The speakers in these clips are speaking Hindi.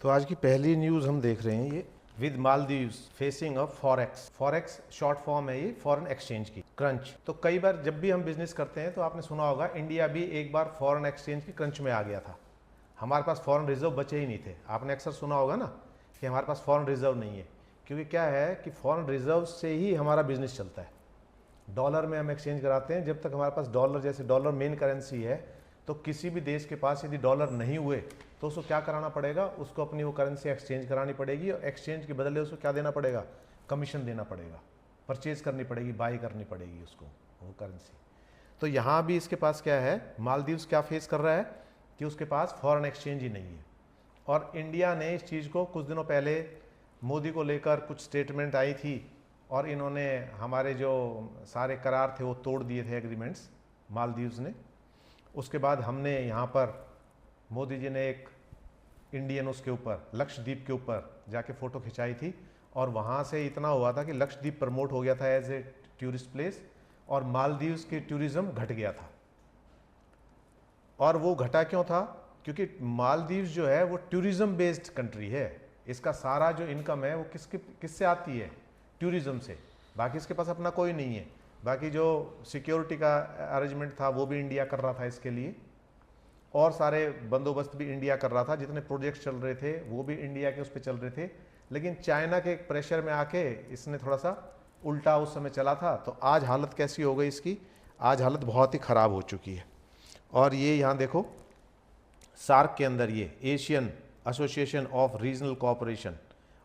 तो आज की पहली न्यूज़ हम देख रहे हैं ये with Maldives facing a forex. Forex short form है ये फॉरेन एक्सचेंज की क्रंच। तो कई बार जब भी हम बिजनेस करते हैं तो आपने सुना होगा इंडिया भी एक बार फॉरेन एक्सचेंज की क्रंच में आ गया था। हमारे पास फॉरेन रिजर्व बचे ही नहीं थे। आपने अक्सर सुना होगा ना कि हमारे पास फॉरेन रिजर्व नहीं है, क्योंकि क्या है कि फॉरेन रिजर्व से ही हमारा बिजनेस चलता है। डॉलर में हम एक्सचेंज कराते हैं। जब तक हमारे पास डॉलर, जैसे डॉलर मेन करेंसी है, तो किसी भी देश के पास यदि डॉलर नहीं हुए तो उसको क्या कराना पड़ेगा, उसको अपनी वो करेंसी एक्सचेंज करानी पड़ेगी और एक्सचेंज के बदले उसको क्या देना पड़ेगा, कमीशन देना पड़ेगा, परचेज करनी पड़ेगी, बाई करनी पड़ेगी उसको वो करेंसी। तो यहाँ भी इसके पास क्या है, मालदीव्स क्या फेस कर रहा है कि उसके पास फॉरेन एक्सचेंज ही नहीं है। और इंडिया ने इस चीज़ को कुछ दिनों पहले मोदी को लेकर कुछ स्टेटमेंट आई थी और इन्होंने हमारे जो सारे करार थे वो तोड़ दिए थे, एग्रीमेंट्स, मालदीव्स ने। उसके बाद हमने यहाँ पर मोदी जी ने एक इंडियन उसके ऊपर लक्षद्वीप के ऊपर जाके फ़ोटो खिंचाई थी और वहाँ से इतना हुआ था कि लक्षद्वीप प्रमोट हो गया था एज ए टूरिस्ट प्लेस और मालदीव्स की टूरिज़्म घट गया था। और वो घटा क्यों था? क्योंकि मालदीव्स जो है वो टूरिज़्म बेस्ड कंट्री है। इसका सारा जो इनकम है वो किससे आती है? टूरिज़्म से। बाकी इसके पास अपना कोई नहीं है। बाकी जो सिक्योरिटी का अरेंजमेंट था वो भी इंडिया कर रहा था इसके लिए, और सारे बंदोबस्त भी इंडिया कर रहा था। जितने प्रोजेक्ट्स चल रहे थे वो भी इंडिया के उस पर चल रहे थे। लेकिन चाइना के प्रेशर में आके इसने थोड़ा सा उल्टा उस समय चला था। तो आज हालत कैसी हो गई इसकी? आज हालत बहुत ही ख़राब हो चुकी है। और ये यहाँ देखो, सार्क के अंदर, ये Asian association of regional cooperation,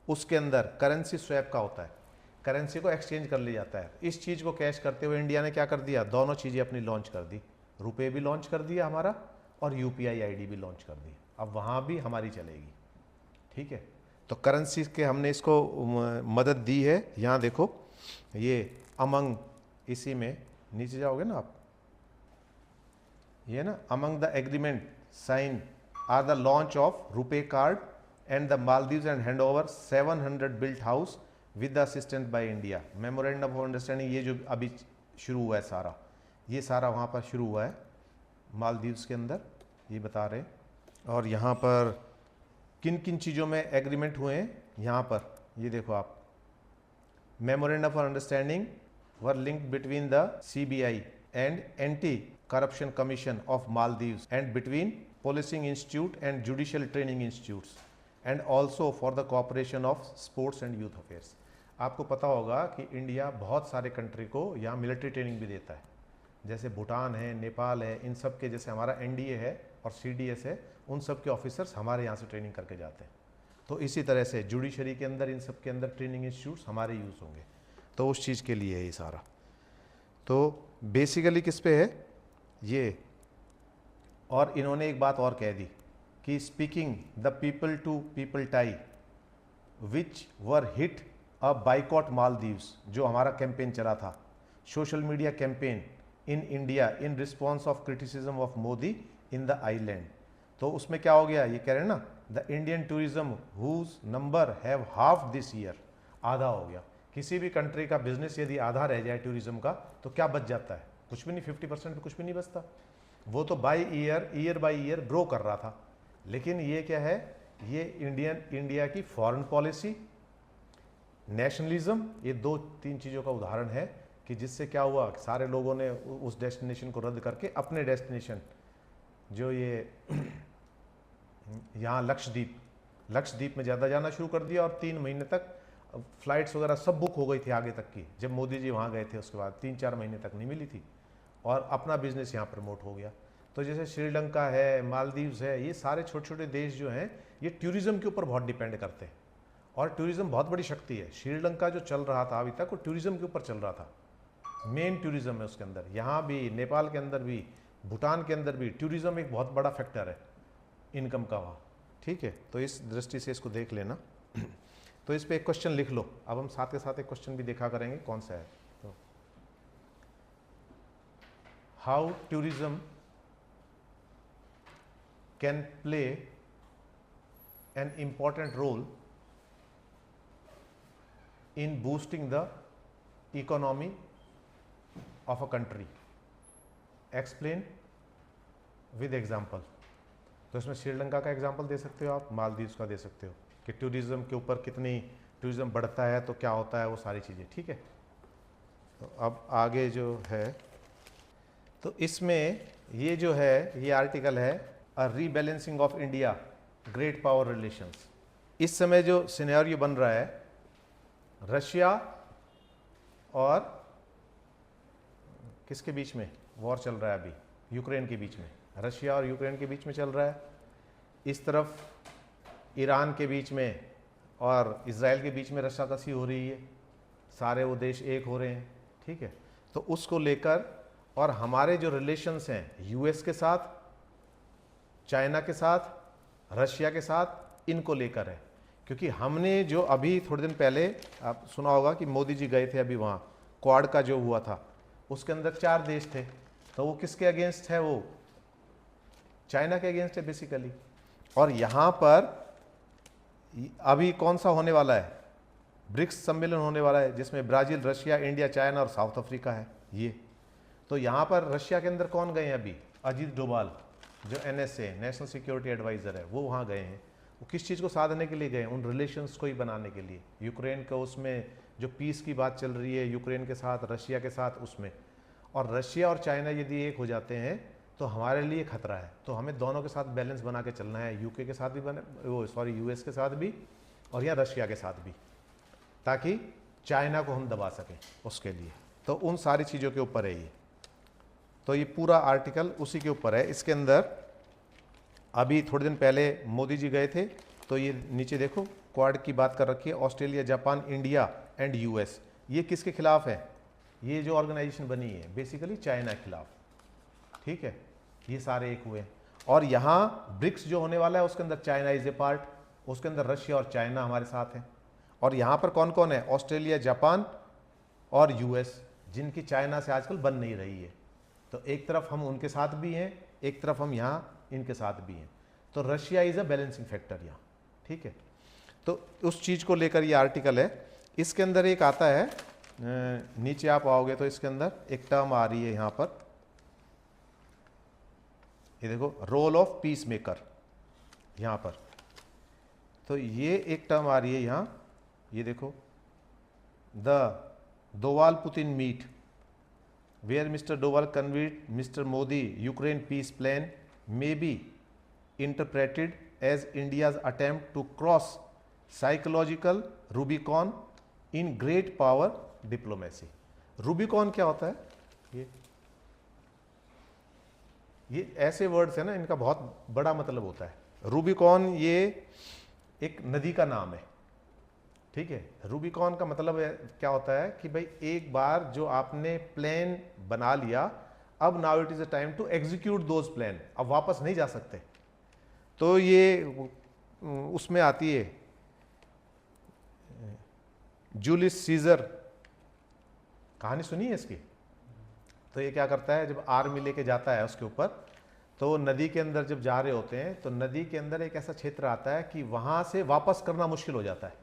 उसके अंदर करेंसी स्वैप का होता है। करेंसी को एक्सचेंज कर लिया जाता है। इस चीज़ को कैश करते हुए इंडिया ने क्या कर दिया, दोनों चीज़ें अपनी लॉन्च कर दी। रुपए भी लॉन्च कर दिया हमारा और यूपीआई आईडी भी लॉन्च कर दी। अब वहाँ भी हमारी चलेगी। ठीक है, तो करेंसी के हमने इसको मदद दी है। यहाँ देखो, ये अमंग, इसी में नीचे जाओगे ना आप, ये ना, among the agreement sign are the launch of RuPay card and the Maldives and hand over 700 built house with the assistant by India. Memorandum of understanding, ये जो अभी शुरू हुआ है सारा, ये सारा वहाँ पर शुरू हुआ है मालदीव्स के अंदर, ये बता रहे हैं। और यहाँ पर किन किन चीज़ों में एग्रीमेंट हुए हैं, यहाँ पर ये देखो आप, memorandum of understanding were linked between the CBI and anti corruption commission of Maldives and between policing institute and judicial training institutes and also for the cooperation of sports and youth affairs. आपको पता होगा कि इंडिया बहुत सारे कंट्री को यहाँ मिलिट्री ट्रेनिंग भी देता है, जैसे भूटान है, नेपाल है, इन सब के, जैसे हमारा एनडीए है और सीडीएस है, उन सब के ऑफिसर्स हमारे यहाँ से ट्रेनिंग करके जाते हैं। तो इसी तरह से जुडिशरी के अंदर, इन सब के अंदर ट्रेनिंग इंस्टीट्यूट्स हमारे यूज़ होंगे। तो उस चीज़ के लिए है ये सारा। तो बेसिकली किस पे है ये? और इन्होंने एक बात और कह दी कि speaking the people to people tie which were hit a boycott Maldives, जो हमारा कैंपेन चला था, social media campaign in India in response of criticism of Modi in the island. तो उसमें क्या हो गया, ये कह रहे हैं ना, the Indian tourism whose number have half this year, आधा हो गया। किसी भी कंट्री का बिजनेस यदि आधा रह जाए टूरिज्म का, तो क्या बच जाता है? कुछ भी नहीं, 50% पे कुछ भी नहीं बचता। वो तो by year by year grow कर रहा था। लेकिन ये क्या है, ये इंडिया की फॉरेन पॉलिसी, नेशनलिज्म, ये दो तीन चीज़ों का उदाहरण है कि जिससे क्या हुआ, सारे लोगों ने उस डेस्टिनेशन को रद्द करके अपने डेस्टिनेशन, जो ये यहाँ लक्षद्वीप में ज़्यादा जाना शुरू कर दिया। और 3 महीने तक फ्लाइट्स वगैरह सब बुक हो गई थी आगे तक की। जब मोदी जी वहाँ गए थे उसके बाद 3-4 महीने तक नहीं मिली थी और अपना बिजनेस यहाँ प्रमोट हो गया। तो जैसे श्रीलंका है, मालदीव्स है, ये सारे छोटे छोटे देश जो हैं ये टूरिज़्म के ऊपर बहुत डिपेंड करते हैं और टूरिज़्म बहुत बड़ी शक्ति है। श्रीलंका जो चल रहा था अभी तक, वो टूरिज़्म के ऊपर चल रहा था, मेन टूरिज़्म है उसके अंदर। यहाँ भी, नेपाल के अंदर भी, भूटान के अंदर भी टूरिज़्म एक बहुत बड़ा फैक्टर है इनकम का वहाँ। ठीक है, तो इस दृष्टि से इसको देख लेना। तो इस पे एक क्वेश्चन लिख लो। अब हम साथ के साथ एक क्वेश्चन भी देखा करेंगे, कौन सा है। तो how tourism can play an important role in boosting the economy of a country, explain with example. तो इसमें श्रीलंका का एग्जांपल दे सकते हो आप, मालदीव्स का दे सकते हो कि टूरिज्म के ऊपर कितनी टूरिज्म बढ़ता है तो क्या होता है, वो सारी चीज़ें। ठीक है, तो अब आगे जो है, तो इसमें ये जो है, ये आर्टिकल है a rebalancing of India great power relations. इस समय जो सिनेरियो बन रहा है, रशिया और किसके बीच में वॉर चल रहा है अभी, यूक्रेन के बीच में, रशिया और यूक्रेन के बीच में चल रहा है। इस तरफ ईरान के बीच में और इजराइल के बीच में रस्साकसी हो रही है, सारे वो देश एक हो रहे हैं। ठीक है, तो उसको लेकर और हमारे जो रिलेशंस हैं यूएस के साथ, चाइना के साथ, रशिया के साथ, इनको लेकर है। क्योंकि हमने जो अभी थोड़े दिन पहले आप सुना होगा कि मोदी जी गए थे अभी वहाँ, क्वाड का जो हुआ था, उसके अंदर 4 देश थे, तो वो किसके अगेंस्ट है, वो चाइना के अगेंस्ट है बेसिकली। और यहाँ पर अभी कौन सा होने वाला है, ब्रिक्स सम्मेलन होने वाला है, जिसमें ब्राज़ील, रशिया, इंडिया, चाइना और साउथ अफ्रीका है ये। तो यहाँ पर रशिया के अंदर कौन गए हैं अभी, अजीत डोभाल जो NSA नेशनल सिक्योरिटी एडवाइज़र है, वो वहाँ गए हैं। वो किस चीज़ को साधने के लिए गए, उन रिलेशंस को ही बनाने के लिए, यूक्रेन का उसमें जो पीस की बात चल रही है यूक्रेन के साथ, रशिया के साथ, उसमें। और रशिया और चाइना यदि एक हो जाते हैं तो हमारे लिए खतरा है। तो हमें दोनों के साथ बैलेंस बना के चलना है, यूके के साथ भी यूएस के साथ भी, और या रशिया के साथ भी, ताकि चाइना को हम दबा सकें उसके लिए। तो उन सारी चीज़ों के ऊपर है ये। तो ये पूरा आर्टिकल उसी के ऊपर है। इसके अंदर अभी थोड़े दिन पहले मोदी जी गए थे, तो ये नीचे देखो क्वाड की बात कर रखी है, Australia, Japan, India and US. ये किसके खिलाफ है, ये जो ऑर्गेनाइजेशन बनी है बेसिकली चाइना के खिलाफ। ठीक है, ये सारे एक हुए। और यहाँ ब्रिक्स जो होने वाला है उसके अंदर चाइना इज ए पार्ट, उसके अंदर रशिया और चाइना हमारे साथ हैं। और यहाँ पर कौन कौन है, ऑस्ट्रेलिया, जापान और यूएस, जिनकी चाइना से आजकल बन नहीं रही है। तो एक तरफ हम उनके साथ भी हैं, एक तरफ हम यहाँ इनके साथ भी हैं। तो Russia is a balancing factor यहाँ। ठीक है, तो उस चीज़ को लेकर ये आर्टिकल है। इसके अंदर एक आता है, नीचे आप आओगे तो इसके अंदर एक टर्म आ रही है यहाँ पर, ये देखो, रोल ऑफ पीस मेकर यहाँ पर। तो ये एक टर्म आ रही है यहाँ, ये देखो, the Doval Putin meet where Mr. Doval conveyed Mr. Modi Ukraine peace plan may be interpreted as India's attempt to cross psychological Rubicon in great power diplomacy. Rubicon क्या होता है, ये ऐसे वर्ड्स है ना, इनका बहुत बड़ा मतलब होता है। रूबिकॉन ये एक नदी का नाम है। ठीक है, रूबिकॉन का मतलब क्या होता है कि भाई एक बार जो आपने प्लान बना लिया, अब now it is a time to execute those plan, अब वापस नहीं जा सकते। तो ये उसमें आती है जूलियस सीजर, कहानी सुनी है इसकी। तो ये क्या करता है, जब आर्मी लेके जाता है उसके ऊपर, तो नदी के अंदर जब जा रहे होते हैं तो नदी के अंदर एक ऐसा क्षेत्र आता है कि वहां से वापस करना मुश्किल हो जाता है।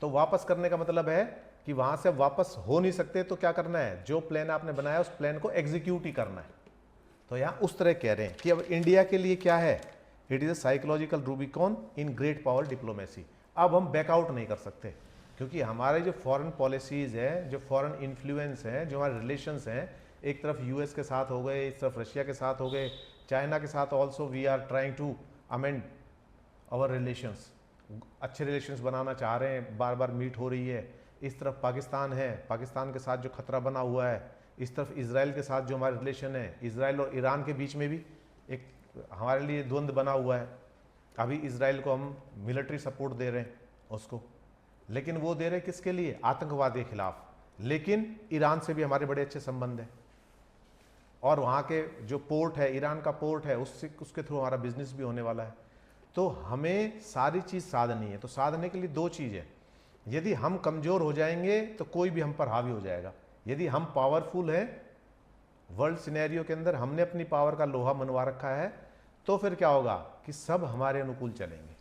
तो वापस करने का मतलब है कि वहां से वापस हो नहीं सकते, तो क्या करना है, जो प्लान आपने बनाया उस प्लान को एग्जीक्यूट ही करना है। तो यहां उस तरह कह रहे हैं कि अब इंडिया के लिए क्या है, it is a psychological Rubicon in great power diplomacy. अब हम बैकआउट नहीं कर सकते, क्योंकि हमारे जो फॉरेन पॉलिसीज है, जो फॉरेन इन्फ्लुएंस है, जो हमारे रिलेशंस हैं, एक तरफ यूएस के साथ हो गए, इस तरफ रशिया के साथ हो गए, चाइना के साथ also we are trying to amend our relations, अच्छे रिलेशंस बनाना चाह रहे हैं, बार बार मीट हो रही है। इस तरफ पाकिस्तान है, पाकिस्तान के साथ जो खतरा बना हुआ है, इस तरफ इजराइल के साथ जो हमारे रिलेशन है, इजराइल और ईरान के बीच में भी एक हमारे लिए द्वंद्व बना हुआ है। अभी इजराइल को हम मिलिट्री सपोर्ट दे रहे हैं उसको, लेकिन वो दे रहे हैं किसके लिए, आतंकवाद के खिलाफ। लेकिन ईरान से भी हमारे बड़े अच्छे संबंध हैं, और वहाँ के जो पोर्ट है, ईरान का पोर्ट है, उसके थ्रू हमारा बिजनेस भी होने वाला है। तो हमें सारी चीज़ साधनी है। तो साधने के लिए 2 चीज़ है, यदि हम कमज़ोर हो जाएंगे तो कोई भी हम पर हावी हो जाएगा। यदि हम पावरफुल हैं वर्ल्ड सिनेरियो के अंदर, हमने अपनी पावर का लोहा मनवा रखा है, तो फिर क्या होगा कि सब हमारे अनुकूल चलेंगे।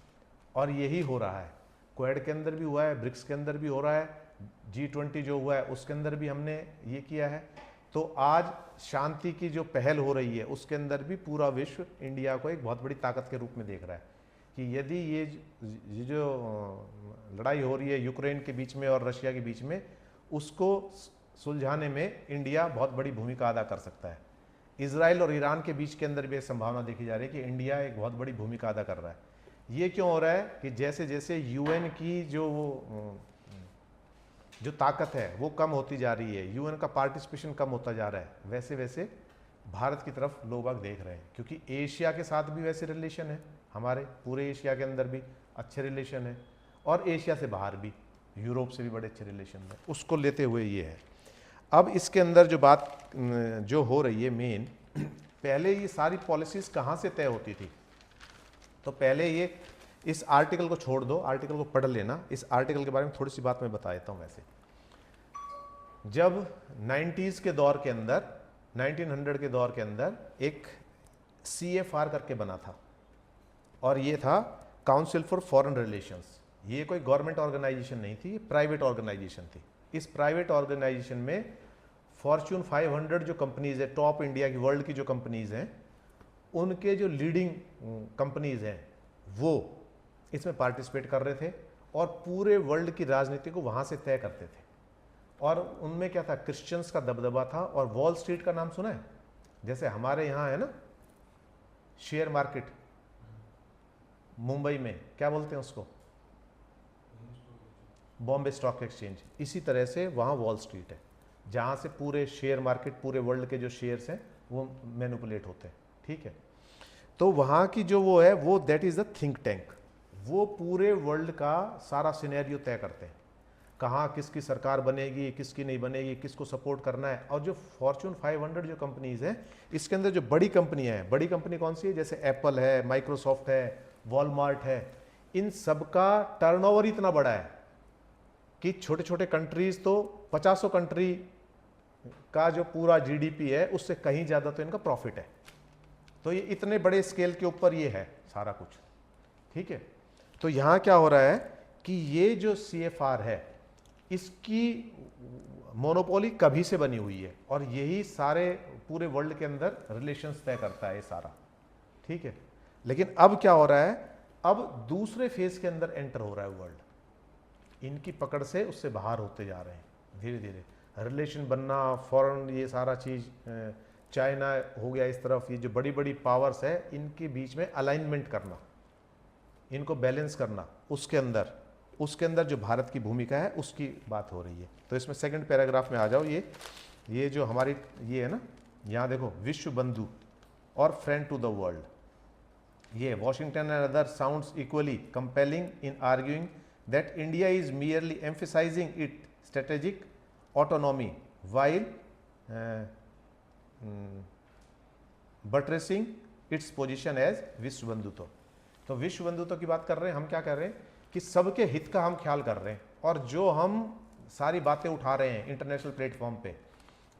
और यही हो रहा है, क्वाड के अंदर भी हुआ है, ब्रिक्स के अंदर भी हो रहा है, G20 जो हुआ है उसके अंदर भी हमने ये किया है। तो आज शांति की जो पहल हो रही है उसके अंदर भी पूरा विश्व इंडिया को एक बहुत बड़ी ताकत के रूप में देख रहा है कि यदि ये जो लड़ाई हो रही है यूक्रेन के बीच में और रशिया के बीच में, उसको सुलझाने में इंडिया बहुत बड़ी भूमिका अदा कर सकता है। इजराइल और ईरान के बीच के अंदर भी एक संभावना देखी जा रही है कि इंडिया एक बहुत बड़ी भूमिका अदा कर रहा है। ये क्यों हो रहा है कि जैसे जैसे यूएन की जो ताकत है वो कम होती जा रही है, यूएन का पार्टिसिपेशन कम होता जा रहा है, वैसे वैसे भारत की तरफ लोग बाग देख रहे हैं। क्योंकि एशिया के साथ भी वैसे रिलेशन है हमारे, पूरे एशिया के अंदर भी अच्छे रिलेशन है, और एशिया से बाहर भी, यूरोप से भी बड़े अच्छे रिलेशन है। उसको लेते हुए ये है। अब इसके अंदर जो बात जो हो रही है मेन, पहले ये सारी पॉलिसीज़ कहाँ से तय होती थी? तो पहले ये इस आर्टिकल को छोड़ दो, आर्टिकल को पढ़ लेना। इस आर्टिकल के बारे में थोड़ी सी बात मैं बता देता हूँ। वैसे जब 90s के दौर के अंदर, 1900 के दौर के अंदर एक CFR करके बना था, और ये था काउंसिल फॉर फॉरेन रिलेशंस। ये कोई गवर्नमेंट ऑर्गेनाइजेशन नहीं थी, ये प्राइवेट ऑर्गेनाइजेशन थी। इस प्राइवेट ऑर्गेनाइजेशन में फॉर्च्यून 500 जो कंपनीज है, टॉप इंडिया की, वर्ल्ड की जो कंपनीज हैं, उनके जो लीडिंग कंपनीज हैं वो इसमें पार्टिसिपेट कर रहे थे, और पूरे वर्ल्ड की राजनीति को वहाँ से तय करते थे। और उनमें क्या था, क्रिश्चियंस का दबदबा था। और वॉल स्ट्रीट का नाम सुना है? जैसे हमारे यहाँ है ना शेयर मार्केट, मुंबई में क्या बोलते हैं उसको, बॉम्बे स्टॉक एक्सचेंज। इसी तरह से वहाँ वॉल स्ट्रीट है, जहाँ से पूरे शेयर मार्केट, पूरे वर्ल्ड के जो शेयर्स हैं वो मैनिपुलेट होते हैं। ठीक है, तो वहाँ की जो वो है, वो that is the think tank. वो पूरे वर्ल्ड का सारा सिनेरियो तय करते हैं, कहाँ किसकी सरकार बनेगी, किसकी नहीं बनेगी, किसको सपोर्ट करना है। और जो फॉर्च्यून 500 जो कंपनीज हैं, इसके अंदर जो बड़ी कंपनियां हैं, बड़ी कंपनी कौन सी है, जैसे एप्पल है, माइक्रोसॉफ्ट है, वॉलमार्ट है, इन सब का टर्नओवर इतना बड़ा है कि छोटे छोटे कंट्रीज तो 50 कंट्री का जो पूरा GDP है उससे कहीं ज़्यादा तो इनका प्रॉफिट है। तो ये इतने बड़े स्केल के ऊपर ये है सारा कुछ। ठीक है, तो यहाँ क्या हो रहा है कि ये जो CFR है, इसकी मोनोपोली कभी से बनी हुई है, और यही सारे पूरे वर्ल्ड के अंदर रिलेशंस तय करता है ये सारा। ठीक है, लेकिन अब क्या हो रहा है, अब दूसरे फेज के अंदर एंटर हो रहा है वर्ल्ड। इनकी पकड़ से उससे बाहर होते जा रहे हैं धीरे धीरे, रिलेशन बनना, फॉरेन ये सारा चीज़, चाइना हो गया इस तरफ, ये जो बड़ी बड़ी पावर्स है इनके बीच में अलाइनमेंट करना, इनको बैलेंस करना, उसके अंदर जो भारत की भूमिका है उसकी बात हो रही है। तो इसमें सेकंड पैराग्राफ में आ जाओ। ये जो हमारी ये है ना, यहाँ देखो, विश्व बंधु और फ्रेंड टू द वर्ल्ड, ये Washington and other sounds equally compelling in arguing that India is merely emphasizing it strategic autonomy while buttressing its position as Vishwa Bandhutva. तो विश्व बंधुत्व की बात कर रहे हैं हम, क्या कर रहे हैं कि सबके हित का हम ख्याल कर रहे हैं, और जो हम सारी बातें उठा रहे हैं इंटरनेशनल प्लेटफॉर्म पे,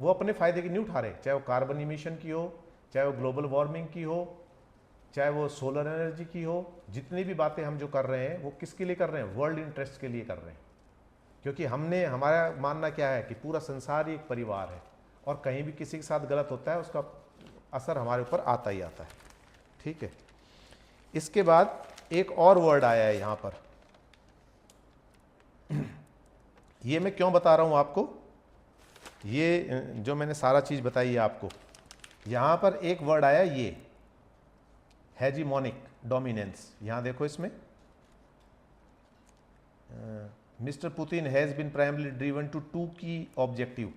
वो अपने फायदे की नहीं उठा रहे, चाहे वो कार्बन इमिशन की हो, चाहे वो ग्लोबल वार्मिंग की हो, चाहे वो सोलर एनर्जी की हो। जितनी भी बातें हम जो कर रहे हैं वो किसके लिए कर रहे हैं, वर्ल्ड इंटरेस्ट के लिए कर रहे हैं। क्योंकि हमारा मानना क्या है कि पूरा संसार ही एक परिवार है, और कहीं भी किसी के साथ गलत होता है उसका असर हमारे ऊपर आता ही आता है। ठीक है, इसके बाद एक और वर्ड आया है यहाँ पर, ये मैं क्यों बता रहा हूँ आपको, ये जो मैंने सारा चीज़ बताई है आपको, यहाँ पर एक वर्ड आया, ये हेजीमोनिक डोमिनेंस। यहाँ देखो इसमें, mister Putin has been primarily driven to 2 key objective,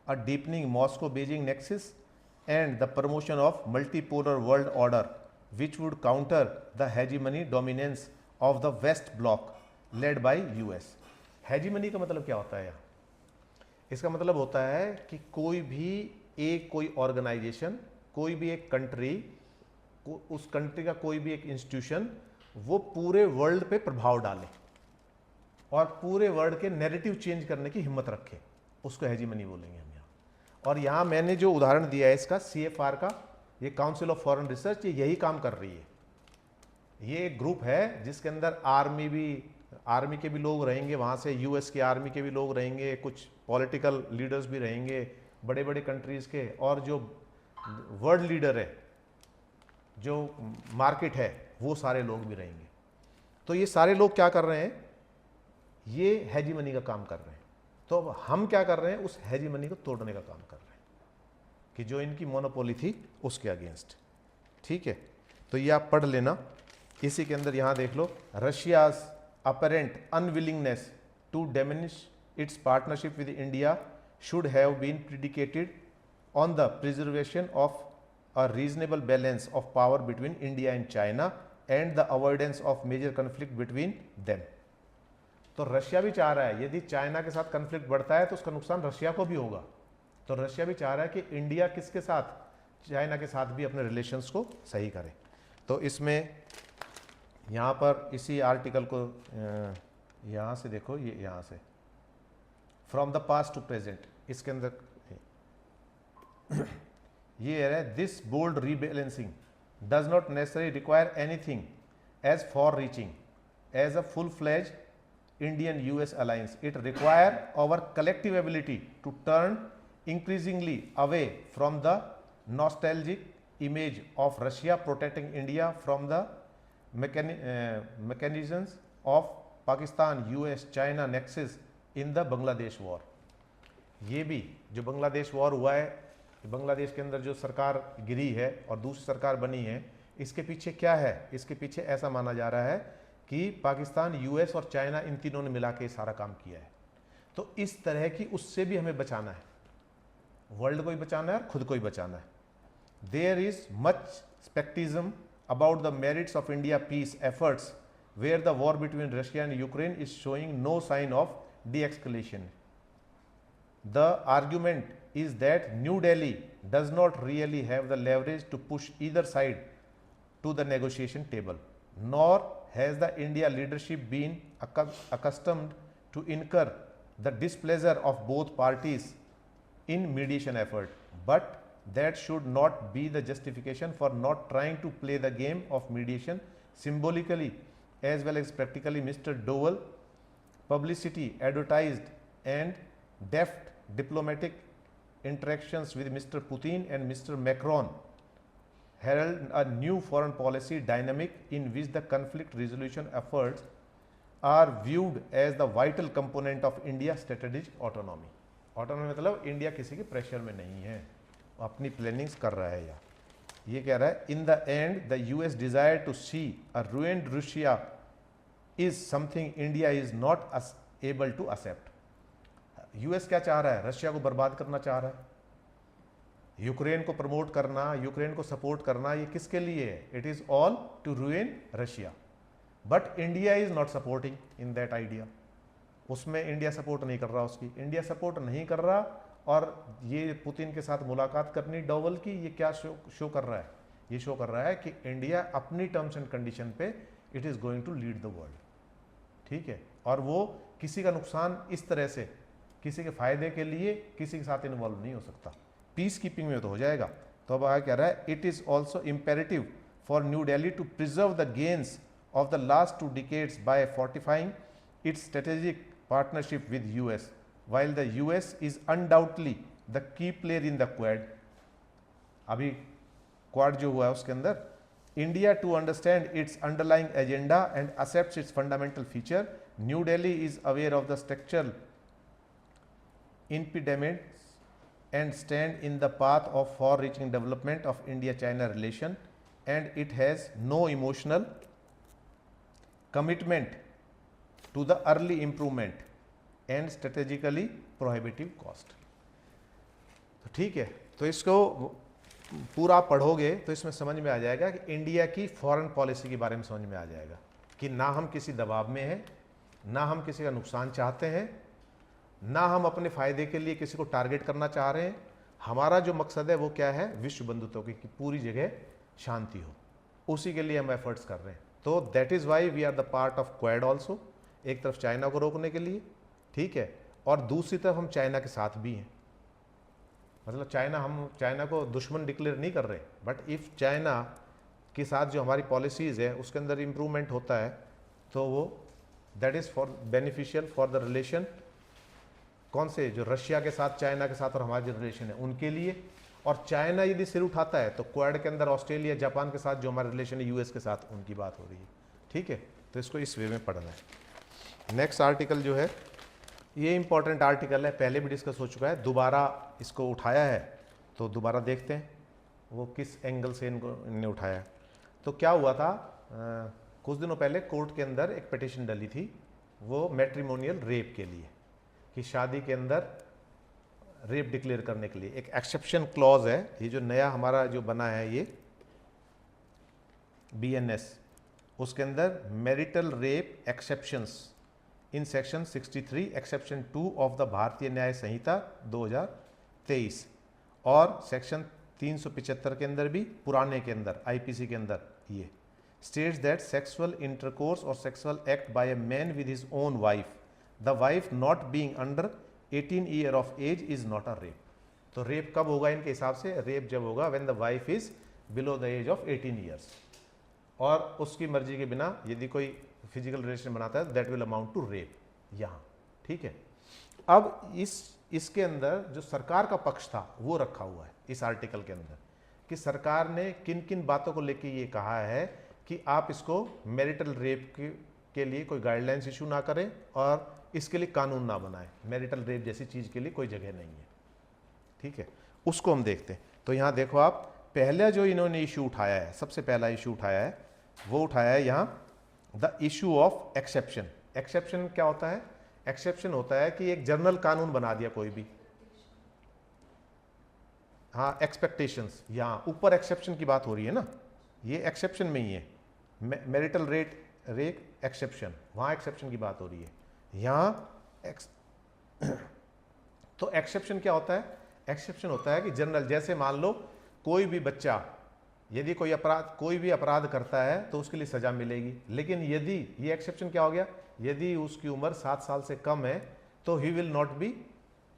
a deepening Moscow Beijing nexus and the promotion of multipolar world order which would counter the hegemony dominance of the West bloc led by US। Hegemony का मतलब क्या होता है यहाँ? इसका मतलब होता है कि कोई ऑर्गेनाइजेशन, कोई भी एक कंट्री, उस कंट्री का कोई भी एक इंस्टीट्यूशन, वो पूरे वर्ल्ड पे प्रभाव डाले और पूरे वर्ल्ड के नैरेटिव चेंज करने की हिम्मत रखे, उसको हेजीमनी बोलेंगे हम यहाँ। और यहाँ मैंने जो उदाहरण दिया है इसका, CFR का, ये काउंसिल ऑफ फॉरेन रिसर्च, ये यही काम कर रही है। ये एक ग्रुप है जिसके अंदर आर्मी के भी लोग रहेंगे, वहाँ से US की आर्मी के भी लोग रहेंगे, कुछ पॉलिटिकल लीडर्स भी रहेंगे, बड़े बड़े कंट्रीज़ के और जो वर्ल्ड लीडर है, जो मार्केट है, वो सारे लोग भी रहेंगे। तो ये सारे लोग क्या कर रहे हैं, ये हेजीमनी का काम कर रहे हैं। तो अब हम क्या कर रहे हैं, उस हेजीमनी को तोड़ने का काम कर रहे हैं कि जो इनकी मोनोपोली थी उसके अगेंस्ट। ठीक है, तो ये आप पढ़ लेना। इसी के अंदर यहाँ देख लो, Russia's apparent unwillingness to diminish its partnership with India should have been predicated on the preservation of a reasonable balance of power between India and China and the avoidance of major conflict between them। तो रशिया भी चाह रहा है यदि चाइना के साथ कन्फ्लिक्ट बढ़ता है तो उसका नुकसान रशिया को भी होगा। तो रशिया भी चाह रहा है कि इंडिया किसके साथ, चाइना के साथ भी अपने रिलेशंस को सही करे। तो इसमें यहाँ पर इसी आर्टिकल को यहाँ से देखो, ये यहाँ से from the past to present, इसके अंदर ये है, this bold rebalancing does not necessary require anything as far reaching as a full fledge Indian US alliance. It require our collective ability to turn increasingly away from the nostalgic image of Russia protecting India from the mechanisms of Pakistan, US, China nexus in the Bangladesh war। ये भी जो बांग्लादेश वॉर हुआ है, बांग्लादेश के अंदर जो सरकार गिरी है और दूसरी सरकार बनी है, इसके पीछे क्या है, इसके पीछे ऐसा माना जा रहा है कि पाकिस्तान, यूएस और चाइना, इन तीनों ने मिला के सारा काम किया है। तो इस तरह की उससे भी हमें बचाना है, वर्ल्ड को ही बचाना है और खुद को ही बचाना है। There is much scepticism about the merits of India peace efforts where the war between Russia and Ukraine is showing no sign of de-escalation। The argument is that New Delhi does not really have the leverage to push either side to the negotiation table, nor has the India leadership been accustomed to incur the displeasure of both parties in mediation effort, but that should not be the justification for not trying to play the game of mediation symbolically as well as practically। Mr. Dowell publicity advertised and deft diplomatic interactions with Mr. Putin and Mr. Macron herald a new foreign policy dynamic in which the conflict resolution efforts are viewed as the vital component of India's strategic autonomy। Autonomy मतलब इंडिया किसी के प्रेशर में नहीं है, अपनी प्लानिंग्स कर रहा है। या ये कह रहा है, in the end the US desire to see a ruined Russia is something India is not able to accept। US क्या चाह रहा है, रशिया को बर्बाद करना चाह रहा है, यूक्रेन को प्रमोट करना, यूक्रेन को सपोर्ट करना, ये किसके लिए है, it is all to ruin Russia. But India is not supporting in that idea, उसमें इंडिया सपोर्ट नहीं कर रहा, उसकी इंडिया सपोर्ट नहीं कर रहा। और ये पुतिन के साथ मुलाकात करनी डोवल की, ये क्या शो कर रहा है, ये शो कर रहा है कि इंडिया अपनी टर्म्स एंड कंडीशन पे it is going to lead the world. ठीक है, और वो किसी का नुकसान इस तरह से, किसी के फायदे के लिए किसी के साथ इन्वॉल्व नहीं हो सकता। पीस कीपिंग में तो हो जाएगा। तो अब आगे कह रहा है, it is also imperative for New Delhi to preserve the gains of the last 2 decades by fortifying its strategic partnership with US, while the US is undoubtedly the key player in the Quad। अभी क्वाड जो हुआ है उसके अंदर, India to understand its underlying agenda and accepts its fundamental feature, New Delhi is aware of the structural impediments and stand in the path of far-reaching development of India-China relation, and it has no emotional commitment to the early improvement and strategically prohibitive cost. तो ठीक है, तो इसको पूरा पढ़ोगे तो इसमें समझ में आ जाएगा कि इंडिया की फॉरेन पॉलिसी के बारे में समझ में आ जाएगा कि ना हम किसी दबाव में हैं, ना हम किसी का नुकसान चाहते हैं, ना हम अपने फ़ायदे के लिए किसी को टारगेट करना चाह रहे हैं। हमारा जो मकसद है वो क्या है, विश्व बंधुत्व की कि पूरी जगह शांति हो, उसी के लिए हम एफर्ट्स कर रहे हैं। तो that is why we are the part of Quad also, एक तरफ चाइना को रोकने के लिए, ठीक है, और दूसरी तरफ हम चाइना के साथ भी हैं। मतलब हम चाइना को दुश्मन डिक्लेयर नहीं कर रहे, बट इफ़ चाइना के साथ जो हमारी पॉलिसीज़ है उसके अंदर इम्प्रूवमेंट होता है तो वो that is for beneficial for the relation कौन से, जो रशिया के साथ, चाइना के साथ और हमारे जो रिलेशन है उनके लिए। और चाइना यदि सिर उठाता है तो क्वाड के अंदर ऑस्ट्रेलिया, जापान के साथ जो हमारा रिलेशन है यूएस के साथ, उनकी बात हो रही है। ठीक है, तो इसको इस वे में पढ़ना है। नेक्स्ट आर्टिकल जो है ये इंपॉर्टेंट आर्टिकल है, पहले भी डिस्कस हो चुका है, दोबारा इसको उठाया है तो दोबारा देखते हैं वो किस एंगल से इन्होंने उठाया है। तो क्या हुआ था, कुछ दिनों पहले कोर्ट के अंदर एक पिटीशन डली थी, वो मैट्रिमोनियल रेप के लिए, कि शादी के अंदर रेप डिक्लेयर करने के लिए एक एक्सेप्शन क्लॉज है। ये जो नया हमारा जो बना है ये BNS, उसके अंदर marital rape exceptions in section 63 exception 2 of the भारतीय न्याय संहिता 2023 और सेक्शन 375 के अंदर भी, पुराने के अंदर IPC के अंदर, ये states that sexual intercourse or sexual act by a man with his own wife, the wife not being under 18 year of age is not a rape। तो रेप कब होगा इनके हिसाब से, रेप जब होगा when the wife is below the age of 18 years, और उसकी मर्जी के बिना यदि कोई फिजिकल रिलेशन बनाता है that will amount to rape यहाँ। ठीक है, अब इसके अंदर जो सरकार का पक्ष था वो रखा हुआ है इस आर्टिकल के अंदर, कि सरकार ने किन किन बातों को लेके ये कहा है कि आप इसको मैरिटल रेप के लिए कोई गाइडलाइंस इशू ना करें और इसके लिए कानून ना बनाएं। मैरिटल रेप जैसी चीज़ के लिए कोई जगह नहीं है। ठीक है, उसको हम देखते हैं। तो यहाँ देखो आप, पहला जो इन्होंने इशू उठाया है, सबसे पहला इशू उठाया है वो उठाया है यहाँ the issue of exception. Exception क्या होता है, एक्सेप्शन होता है कि एक जनरल कानून बना दिया कोई भी, हाँ एक्सपेक्टेशंस, यहाँ ऊपर एक्सेप्शन की बात हो रही है ना, ये एक्सेप्शन में ही है, मैरिटल रेप एक्सेप्शन, वहाँ एक्सेप्शन की बात हो रही है यहाँ तो एक्सेप्शन क्या होता है, एक्सेप्शन होता है कि जनरल, जैसे मान लो कोई भी बच्चा यदि कोई भी अपराध करता है तो उसके लिए सजा मिलेगी, लेकिन यदि ये एक्सेप्शन क्या हो गया, यदि उसकी उम्र 7 साल से कम है तो he will not be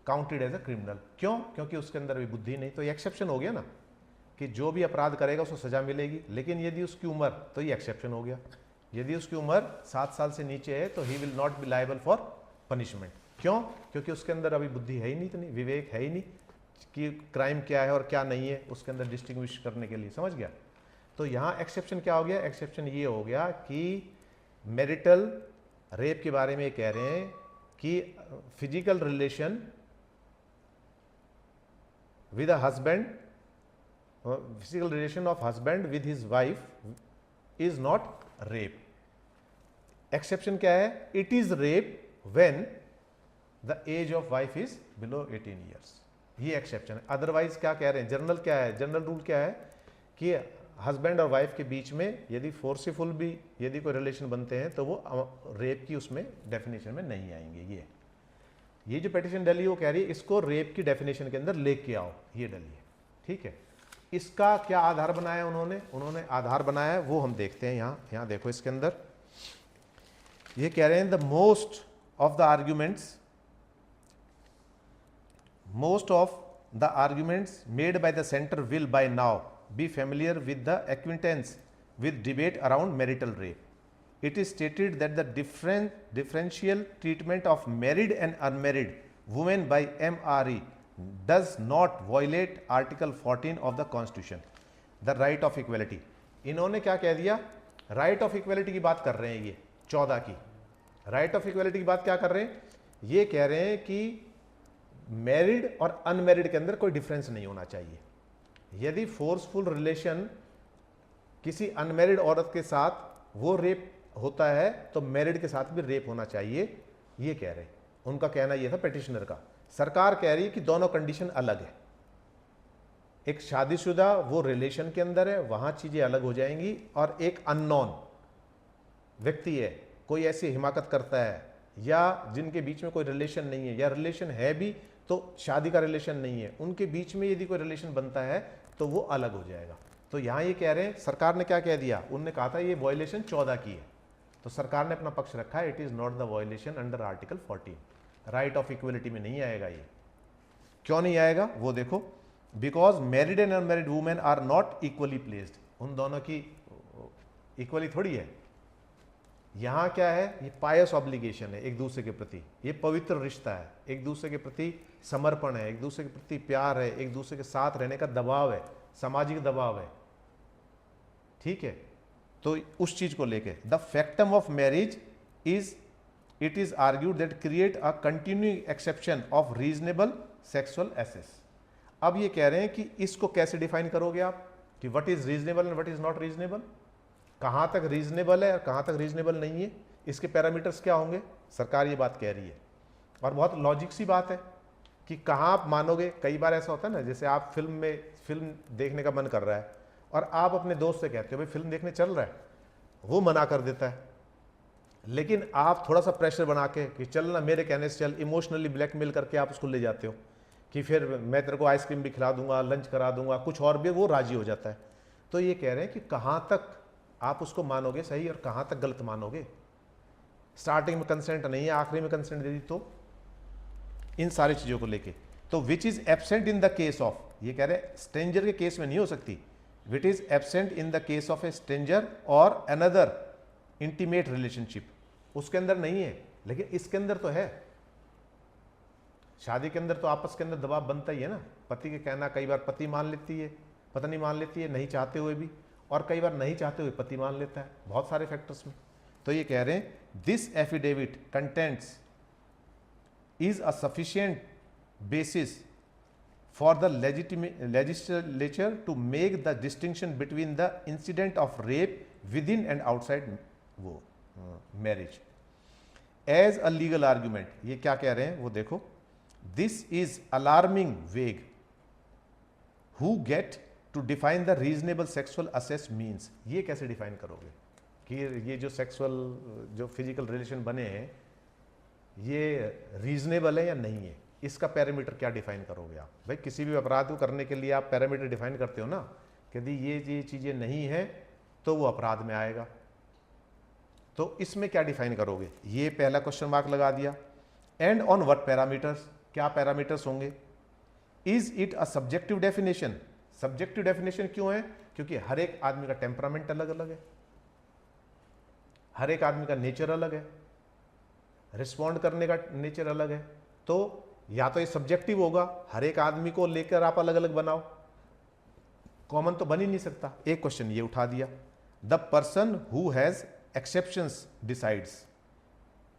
counted as a criminal. क्यों, क्योंकि उसके अंदर भी बुद्धि नहीं। तो ये एक्सेप्शन हो गया ना, कि जो भी अपराध करेगा उसको सजा मिलेगी, लेकिन यदि उसकी उम्र, तो ये एक्सेप्शन हो गया, यदि उसकी उम्र 7 साल से नीचे है तो he will not B liable for punishment. क्यों, क्योंकि उसके अंदर अभी बुद्धि है ही नहीं, इतनी विवेक है ही नहीं कि क्राइम क्या है और क्या नहीं है, उसके अंदर डिस्टिंग्विश करने के लिए। समझ गया। तो यहाँ एक्सेप्शन क्या हो गया, एक्सेप्शन ये हो गया कि मैरिटल रेप के बारे में कह रहे हैं कि physical relation with a husband, physical relation of husband with his wife is not rape. Exception क्या है, it is rape when the age of wife is below 18 years. ये एक्सेप्शन है। अदरवाइज क्या कह रहे हैं, जनरल क्या है, जनरल रूल क्या है कि हस्बैंड और वाइफ के बीच में यदि फोर्सफुल भी यदि कोई रिलेशन बनते हैं तो वो रेप की उसमें डेफिनेशन में नहीं आएंगे। ये जो पिटीशन डली वो कह रही है इसको रेप की डेफिनेशन के अंदर लेके आओ, ये डली है। ठीक है, इसका क्या आधार बनाया उन्होंने आधार बनाया है वो हम देखते हैं। यहाँ देखो, इसके अंदर ये कह रहे हैं the most of the arguments made by the center will by now be familiar with the acquaintance with debate around marital rape. It is stated that the differential treatment of married and unmarried women by MRE does not violate Article 14 of the Constitution, the right of equality. इन्होंने क्या कह दिया, राइट ऑफ इक्वलिटी की बात कर रहे हैं। ये 14 की राइट ऑफ इक्वलिटी की बात क्या कर रहे हैं, ये कह रहे हैं कि मैरिड और अनमैरिड के अंदर कोई डिफरेंस नहीं होना चाहिए। यदि फोर्सफुल रिलेशन किसी अनमैरिड औरत के साथ वो रेप होता है तो मैरिड के साथ भी रेप होना चाहिए, ये कह रहे हैं। उनका कहना ये था पिटिशनर का। सरकार कह रही है कि दोनों कंडीशन अलग है। एक शादीशुदा वो रिलेशन के अंदर है, वहां चीजें अलग हो जाएंगी, और एक अननोन व्यक्ति है, कोई ऐसी हिमाकत करता है या जिनके बीच में कोई रिलेशन नहीं है या रिलेशन है भी तो शादी का रिलेशन नहीं है, उनके बीच में यदि कोई रिलेशन बनता है तो वो अलग हो जाएगा। तो यहाँ ये कह रहे हैं, सरकार ने क्या कह दिया, उन्होंने कहा था ये वायलेशन 14 की है, तो सरकार ने अपना पक्ष रखा है, it is not the violation under article 14, right of equality में नहीं आएगा। ये क्यों नहीं आएगा वो देखो, because married and unmarried women are not equally placed, उन दोनों की इक्वली थोड़ी है। यहाँ क्या है, ये पायस ऑब्लिगेशन है एक दूसरे के प्रति, ये पवित्र रिश्ता है, एक दूसरे के प्रति समर्पण है, एक दूसरे के प्रति प्यार है, एक दूसरे के साथ रहने का दबाव है, सामाजिक दबाव है, ठीक है। तो उस चीज को लेके the factum of marriage is, it is argued that create a continuing exception of reasonable sexual access. अब ये कह रहे हैं कि इसको कैसे डिफाइन करोगे आप कि what is reasonable and what is not reasonable, कहाँ तक रीजनेबल है और कहाँ तक रीजनेबल नहीं है, इसके पैरामीटर्स क्या होंगे, सरकार ये बात कह रही है। और बहुत लॉजिक सी बात है कि कहाँ आप मानोगे। कई बार ऐसा होता है ना, जैसे आप फिल्म देखने का मन कर रहा है और आप अपने दोस्त से कहते हो भाई फिल्म देखने चल रहा है, वो मना कर देता है, लेकिन आप थोड़ा सा प्रेशर बना के कि चल ना मेरे कहने से चल, इमोशनली ब्लैकमेल करके आप उसको ले जाते हो कि फिर मैं तेरे को आइसक्रीम भी खिला दूंगा, लंच करा दूंगा, कुछ और भी, वो राजी हो जाता है। तो ये कह रहे हैं कि कहाँ तक आप उसको मानोगे सही और कहाँ तक गलत मानोगे। स्टार्टिंग में कंसेंट नहीं है, आखिरी में कंसेंट दे दी, तो इन सारी चीज़ों को लेके तो which is absent in the case of, ये कह रहे हैं स्ट्रेंजर के केस में नहीं हो सकती, which is absent in the case of A stranger और अनदर इंटीमेट रिलेशनशिप, उसके अंदर नहीं है, लेकिन इसके अंदर तो है। शादी के अंदर तो आपस के अंदर दबाव बनता ही है ना, पति के कहना, कई बार पति मान लेती है, पत्नी मान लेती है नहीं चाहते हुए भी, और कई बार नहीं चाहते हुए पति मान लेता है, बहुत सारे फैक्टर्स में। तो ये कह रहे हैं this affidavit contents is a sufficient basis for the legislature to make the distinction between the incident of rape within and outside वो marriage as a legal argument. ये क्या कह रहे हैं वो देखो, this is alarming vague, who get to define the reasonable sexual access means. ये कैसे डिफाइन करोगे कि ये जो सेक्सुअल जो फिजिकल रिलेशन बने हैं ये रीजनेबल है या नहीं है, इसका पैरामीटर क्या डिफाइन करोगे आप। भाई किसी भी अपराध को करने के लिए आप पैरामीटर डिफाइन करते हो ना, यदि ये चीज़ें नहीं है तो वो अपराध में आएगा। तो इसमें क्या डिफाइन करोगे, ये पहला क्वेश्चन मार्क लगा दिया। एंड ऑन व्हाट पैरामीटर्स, क्या पैरामीटर्स होंगे। Is it a subjective definition, subjective definition क्यों है, क्योंकि हर एक आदमी का टेम्परामेंट अलग अलग है, हर एक आदमी का नेचर अलग है, रिस्पॉन्ड करने का नेचर अलग है। तो या तो ये सब्जेक्टिव होगा, हर एक आदमी को लेकर आप अलग अलग बनाओ, कॉमन तो बन ही नहीं सकता। एक क्वेश्चन ये उठा दिया, the person who has exceptions decides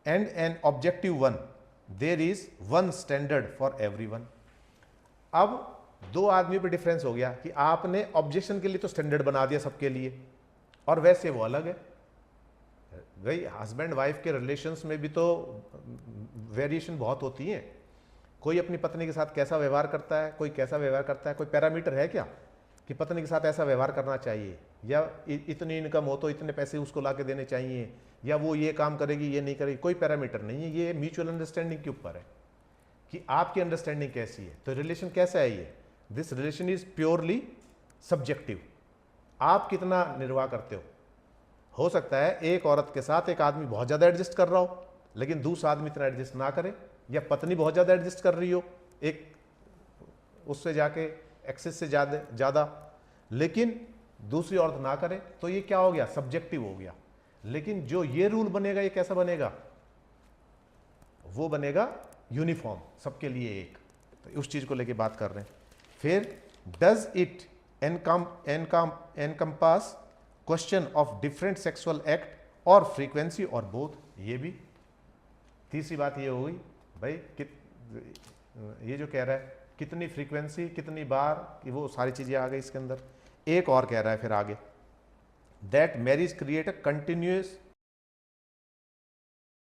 and an objective one, there is one standard for everyone. अब दो आदमी पे डिफरेंस हो गया कि आपने ऑब्जेक्शन के लिए तो स्टैंडर्ड बना दिया सबके लिए, और वैसे वो अलग है। भाई हस्बैंड वाइफ के रिलेशंस में भी तो वेरिएशन बहुत होती है, कोई अपनी पत्नी के साथ कैसा व्यवहार करता है, कोई कैसा व्यवहार करता है। कोई पैरामीटर है क्या कि पत्नी के साथ ऐसा व्यवहार करना चाहिए, या इतनी इनकम हो तो इतने पैसे उसको ला के देने चाहिए, या वो ये काम करेगी ये नहीं करेगी, कोई पैरामीटर नहीं है। ये म्यूचुअल अंडरस्टैंडिंग के ऊपर है कि आपकी अंडरस्टैंडिंग कैसी है। तो रिलेशन कैसा है ये, this relation is purely subjective, आप कितना निर्वाह करते हो सकता है एक औरत के साथ एक आदमी बहुत ज़्यादा एडजस्ट कर रहा हो, लेकिन दूसरा आदमी इतना एडजस्ट ना करे, या पत्नी बहुत ज़्यादा एडजस्ट कर रही हो एक उससे जाके एक्सेस से ज़्यादा, लेकिन दूसरी औरत ना करे, तो ये क्या हो गया, सब्जेक्टिव हो गया। लेकिन जो ये रूल बनेगा ये कैसा बनेगा, वो बनेगा यूनिफॉर्म, सबके लिए एक। तो उस चीज़ को लेके बात कर रहे हैं। फिर does it encompass question of different sexual act और फ्रीक्वेंसी और बोथ। ये भी तीसरी बात ये हो गई भाई ये जो कह रहा है कितनी फ्रीक्वेंसी, कितनी बार, कि वो सारी चीज़ें आ गई इसके अंदर। एक और कह रहा है फिर आगे, that marriage create a continuous